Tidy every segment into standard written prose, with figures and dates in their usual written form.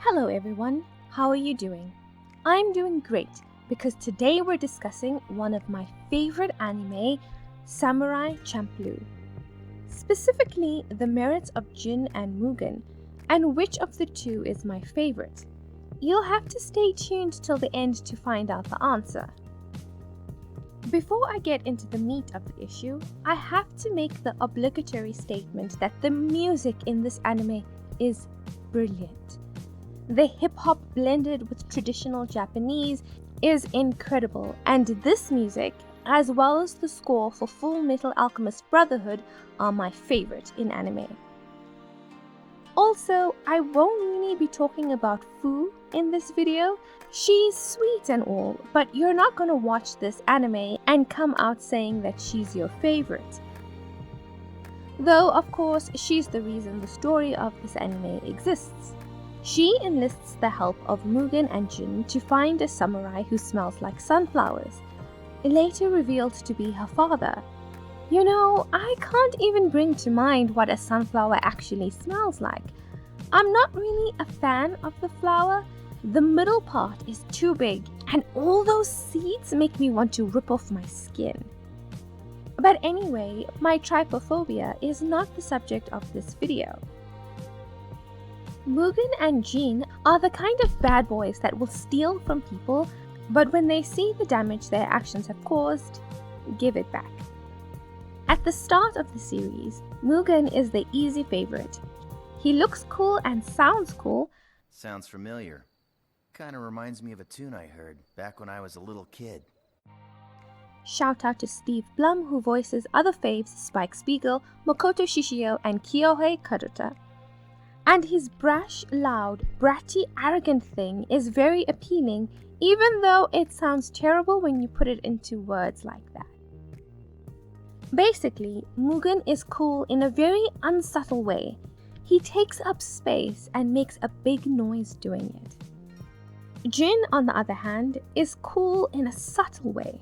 Hello everyone, how are you doing? I'm doing great because today we're discussing one of my favorite anime, Samurai Champloo. Specifically, the merits of Jin and Mugen, and which of the two is my favorite. You'll have to stay tuned till the end to find out the answer. Before I get into the meat of the issue, I have to make the obligatory statement that the music in this anime is brilliant. The hip-hop blended with traditional Japanese is incredible, and this music, as well as the score for Full Metal Alchemist Brotherhood, are my favorite in anime. Also, I won't really be talking about Fu in this video. She's sweet and all, but you're not gonna watch this anime and come out saying that she's your favorite. Though, of course, she's the reason the story of this anime exists. She enlists the help of Mugen and Jin to find a samurai who smells like sunflowers, later revealed to be her father. You know, I can't even bring to mind what a sunflower actually smells like. I'm not really a fan of the flower. The middle part is too big, and all those seeds make me want to rip off my skin. But anyway, my trypophobia is not the subject of this video. Mugen and Jin are the kind of bad boys that will steal from people, but when they see the damage their actions have caused, give it back. At the start of the series, Mugen is the easy favorite. He looks cool and sounds cool. Sounds familiar. Kinda reminds me of a tune I heard back when I was a little kid. Shout out to Steve Blum, who voices other faves Spike Spiegel, Makoto Shishio, and Kyohei Karuta. And his brash, loud, bratty, arrogant thing is very appealing, even though it sounds terrible when you put it into words like that. Basically, Mugen is cool in a very unsubtle way. He takes up space and makes a big noise doing it. Jin, on the other hand, is cool in a subtle way,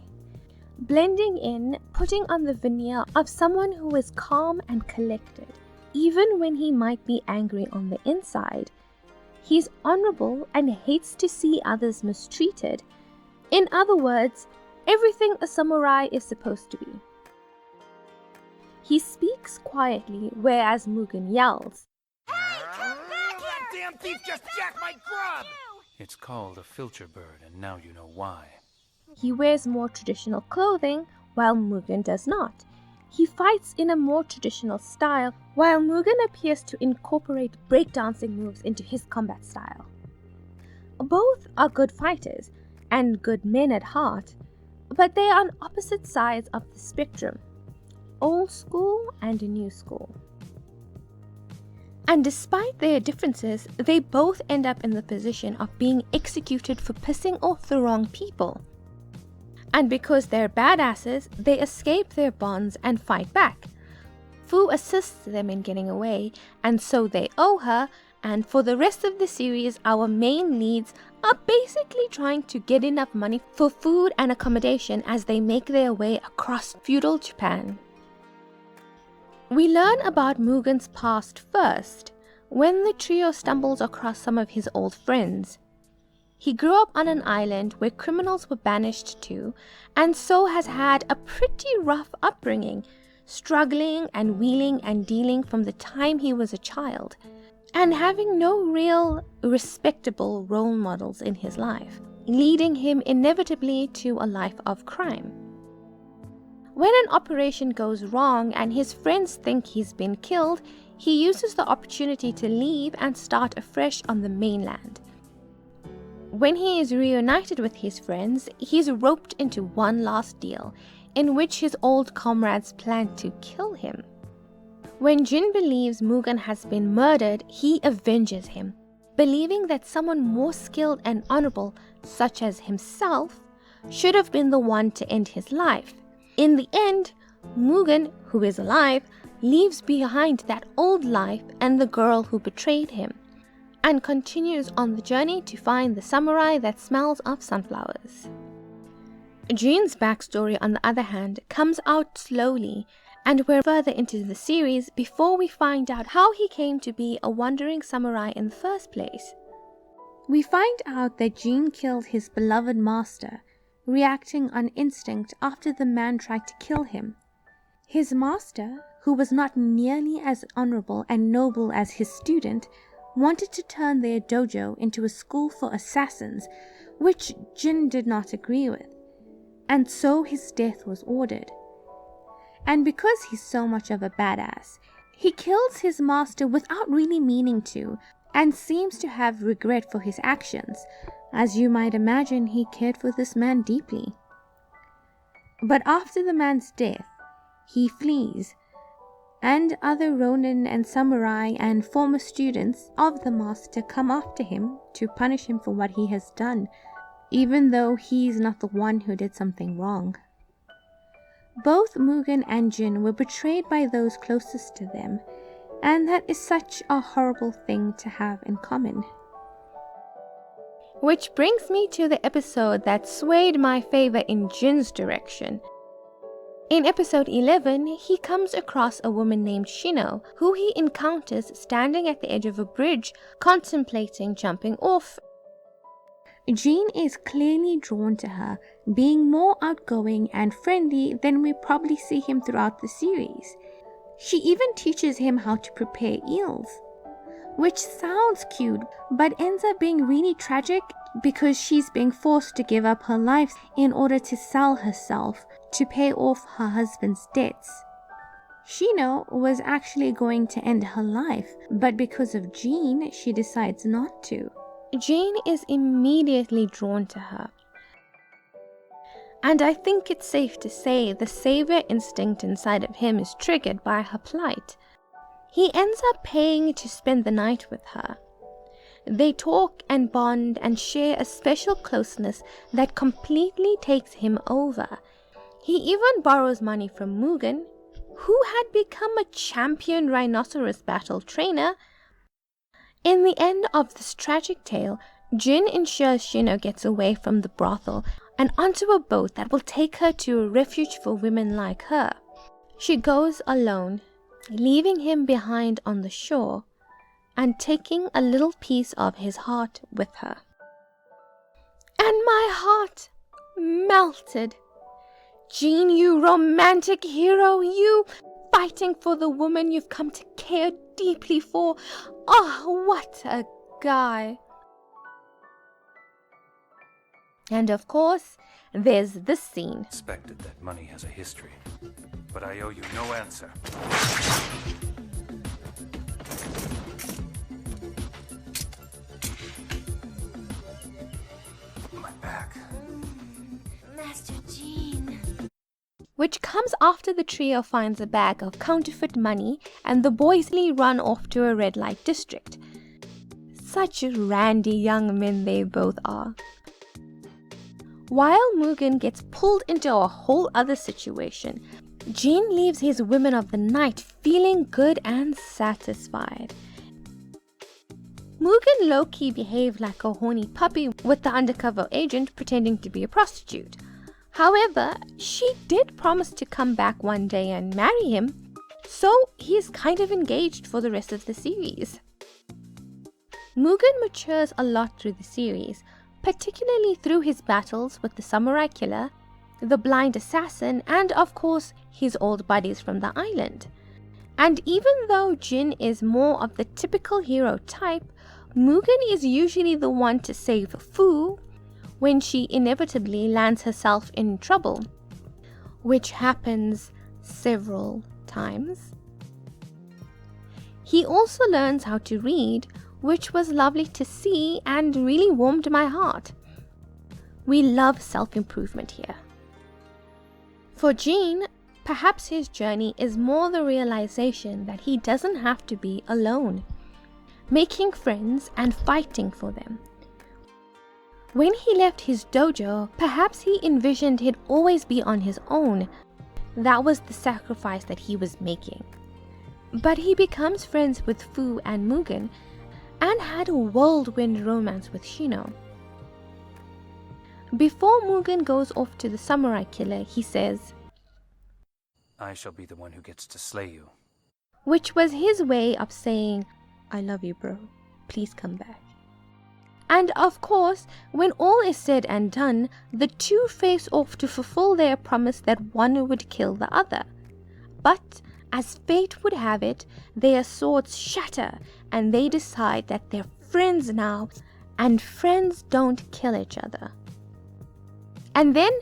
blending in, putting on the veneer of someone who is calm and collected. Even when he might be angry on the inside, he's honorable and hates to see others mistreated. In other words, everything a samurai is supposed to be. He speaks quietly, whereas Mugen yells. Hey, come back here! That damn thief just jacked my grub! It's called a filter bird, and now you know why. He wears more traditional clothing, while Mugen does not. He fights in a more traditional style, while Mugen appears to incorporate breakdancing moves into his combat style. Both are good fighters, and good men at heart, but they are on opposite sides of the spectrum. Old school and new school. And despite their differences, they both end up in the position of being executed for pissing off the wrong people. And because they're badasses, they escape their bonds and fight back. Fu assists them in getting away, and so they owe her, and for the rest of the series, our main leads are basically trying to get enough money for food and accommodation as they make their way across feudal Japan. We learn about Mugen's past first, when the trio stumbles across some of his old friends. He grew up on an island where criminals were banished to, and so has had a pretty rough upbringing, struggling and wheeling and dealing from the time he was a child, and having no real respectable role models in his life, leading him inevitably to a life of crime. When an operation goes wrong and his friends think he's been killed, he uses the opportunity to leave and start afresh on the mainland. When he is reunited with his friends, he's roped into one last deal, in which his old comrades plan to kill him. When Jin believes Mugen has been murdered, he avenges him, believing that someone more skilled and honorable, such as himself, should have been the one to end his life. In the end, Mugen, who is alive, leaves behind that old life and the girl who betrayed him, and continues on the journey to find the samurai that smells of sunflowers. Jin's backstory, on the other hand, comes out slowly, and we're further into the series before we find out how he came to be a wandering samurai in the first place. We find out that Jin killed his beloved master, reacting on instinct after the man tried to kill him. His master, who was not nearly as honorable and noble as his student, wanted to turn their dojo into a school for assassins, which Jin did not agree with, and so his death was ordered. And because he's so much of a badass, he kills his master without really meaning to, and seems to have regret for his actions. As you might imagine, he cared for this man deeply. But after the man's death, he flees, and other ronin and samurai and former students of the master come after him to punish him for what he has done, even though he's not the one who did something wrong. Both Mugen and Jin were betrayed by those closest to them, and that is such a horrible thing to have in common. Which brings me to the episode that swayed my favor in Jin's direction. In episode 11, he comes across a woman named Shino, who he encounters standing at the edge of a bridge, contemplating jumping off. Jin is clearly drawn to her, being more outgoing and friendly than we probably see him throughout the series. She even teaches him how to prepare eels, which sounds cute but ends up being really tragic because she's being forced to give up her life in order to sell herself to pay off her husband's debts. Shino was actually going to end her life, but because of Jin, she decides not to. Jin is immediately drawn to her. And I think it's safe to say the savior instinct inside of him is triggered by her plight. He ends up paying to spend the night with her. They talk and bond and share a special closeness that completely takes him over. He even borrows money from Mugen, who had become a champion rhinoceros battle trainer. In the end of this tragic tale, Jin ensures Shino gets away from the brothel and onto a boat that will take her to a refuge for women like her. She goes alone, leaving him behind on the shore and taking a little piece of his heart with her. And my heart melted. Jin, you romantic hero, you fighting for the woman you've come to care deeply for. Oh, what a guy. And of course, there's this scene. Suspected that money has a history, but I owe you no answer. My back. Master Jin. Which comes after the trio finds a bag of counterfeit money and the boys run off to a red light district. Such randy young men they both are. While Mugen gets pulled into a whole other situation, Jin leaves his women of the night feeling good and satisfied. Mugen low-key behaved like a horny puppy with the undercover agent pretending to be a prostitute. However, she did promise to come back one day and marry him, so he's kind of engaged for the rest of the series. Mugen matures a lot through the series, particularly through his battles with the samurai killer, the blind assassin, and of course his old buddies from the island. And even though Jin is more of the typical hero type, Mugen is usually the one to save Fu when she inevitably lands herself in trouble, which happens several times. He also learns how to read, which was lovely to see and really warmed my heart. We love self-improvement here. For Jin, perhaps his journey is more the realization that he doesn't have to be alone, making friends and fighting for them. When he left his dojo, perhaps he envisioned he'd always be on his own. That was the sacrifice that he was making. But he becomes friends with Fu and Mugen, and had a whirlwind romance with Shino. Before Mugen goes off to the samurai killer, he says, I shall be the one who gets to slay you. Which was his way of saying, I love you, bro. Please come back. And of course, when all is said and done, the two face off to fulfill their promise that one would kill the other. But as fate would have it, their swords shatter and they decide that they're friends now, and friends don't kill each other. And then,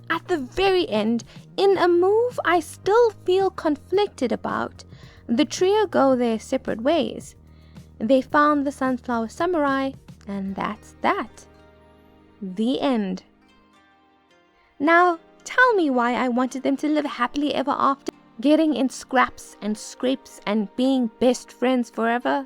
at the very end, in a move I still feel conflicted about, the trio go their separate ways. They found the Sunflower Samurai, and that's that. The end. Now, tell me why I wanted them to live happily ever after, getting in scraps and scrapes and being best friends forever.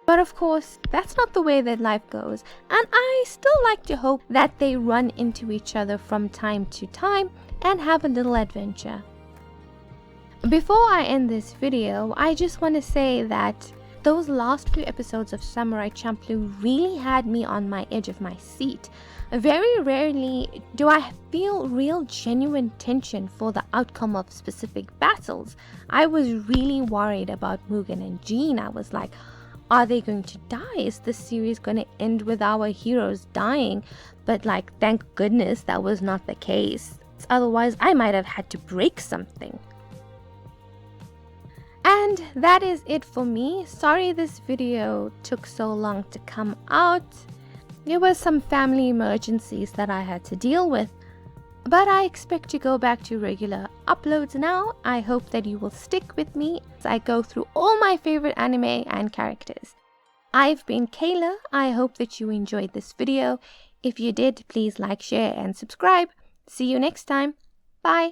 But of course, that's not the way that life goes, and I still like to hope that they run into each other from time to time and have a little adventure. Before I end this video, I just want to say that those last few episodes of Samurai Champloo really had me on my edge of my seat. Very rarely do I feel real genuine tension for the outcome of specific battles. I was really worried about Mugen and Jin. I was like, are they going to die? Is this series going to end with our heroes dying? But like, thank goodness that was not the case. Otherwise, I might have had to break something. And that is it for me. Sorry this video took so long to come out. There were some family emergencies that I had to deal with. But I expect to go back to regular uploads now. I hope that you will stick with me as I go through all my favorite anime and characters. I've been Kayla. I hope that you enjoyed this video. If you did, please like, share, and subscribe. See you next time. Bye.